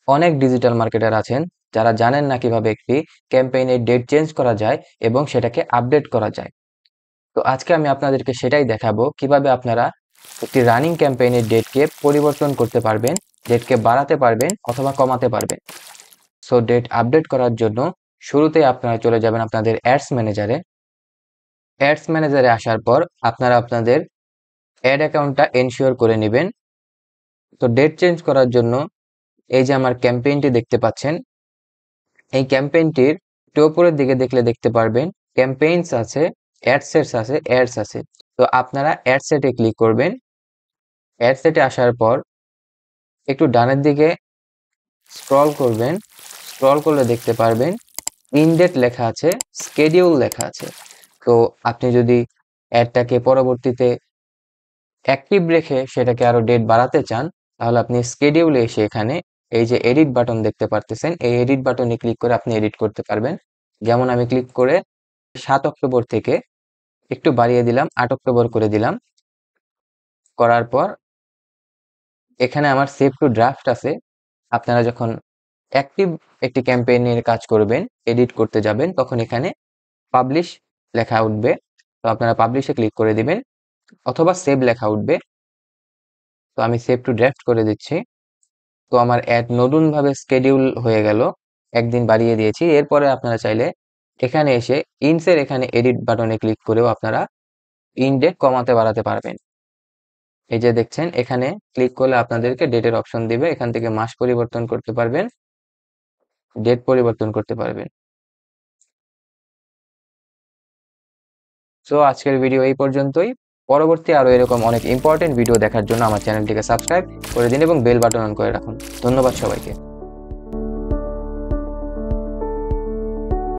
অনেক digital marketer আছেন যারা জানেন না কিভাবে একটি ক্যাম্পেইনের ডেট চেঞ্জ করা যায় এবং সেটাকে আপডেট করা যায়। তো আজকে আমি আপনাদেরকে সেটাই দেখাবো কিভাবে আপনারা একটি রানিং ক্যাম্পেইনের ডেটকে পরিবর্তন করতে পারবেন, ডেটকে বাড়াতে পারবেন অথবা কমাতে পারবেন। সো ডেট আপডেট করার জন্য শুরুতেই আপনারা চলে যাবেন আপনাদের অ্যাডস ম্যানেজারে। অ্যাডস ম্যানেজারে আসার পর আপনারা আপনাদের অ্যাড অ্যাকাউন্টটা এনশিওর করে নেবেন। তো ডেট চেঞ্জ করার জন্য এই যে আমার ক্যাম্পেইনটি দেখতে পাচ্ছেন, এই ক্যাম্পেইনটির একটু উপরের দিকে দেখলে দেখতে পারবেন ক্যাম্পেইনস আছে, অ্যাডসেটস আছে, অ্যাডস আছে। তো আপনারা অ্যাডসেটে ক্লিক করবেন। অ্যাডসেটে আসার পর একটু ডানের দিকে স্ক্রল করবেন। স্ক্রল করলে দেখতে পারবেন ইনডেট লেখা আছে, স্কেডিউল লেখা আছে। তো আপনি যদি অ্যাডটাকে পরবর্তীতে অ্যাক্টিভ রেখে সেটাকে আরো ডেট বাড়াতে চান, তাহলে আপনি স্কেডিউলে এসে এখানে এই যে এডিট বাটন দেখতে পারতেছেন, এই এডিট বাটনে ক্লিক করে আপনি এডিট করতে পারবেন। যেমন আমি ক্লিক করে 7 অক্টোবর থেকে একটু বাড়িয়ে দিলাম, 8 অক্টোবর করে দিলাম। করার পর এখানে আমার সেভ টু ড্রাফট আছে। আপনারা যখন অ্যাক্টিভ একটি ক্যাম্পেইনের কাজ করবেন, এডিট করতে যাবেন, তখন এখানে পাবলিশ লেখা উঠবে। তো আপনারা পাবলিশে ক্লিক করে দিবেন অথবা সেভ লেখা উঠবে। তো আমি সেভ টু ড্রাফট করে দিচ্ছি। তো আমার অ্যাড নতুন ভাবে স্কেডিউল হয়ে গেল, একদিন বাড়িয়ে দিয়েছি। এরপরে আপনারা চাইলে এখানে এসে ইনসের এখানে এডিট বাটনে ক্লিক করেও আপনারা ইনডেট কমাতে বাড়াতে পারবেন। এই যে দেখছেন এখানে ক্লিক করলে আপনাদেরকে ডেটের অপশন দিবে, এখান থেকে মাস পরিবর্তন করতে পারবেন, ডেট পরিবর্তন করতে পারবেন। সো আজকের ভিডিও এই পর্যন্তই। পরবর্তী আরো এরকম অনেক ইম্পর্টেন্ট ভিডিও দেখার জন্য আমার চ্যানেলটিকে সাবস্ক্রাইব করে দিন এবং বেল বাটন অন করে রাখুন। ধন্যবাদ সবাইকে।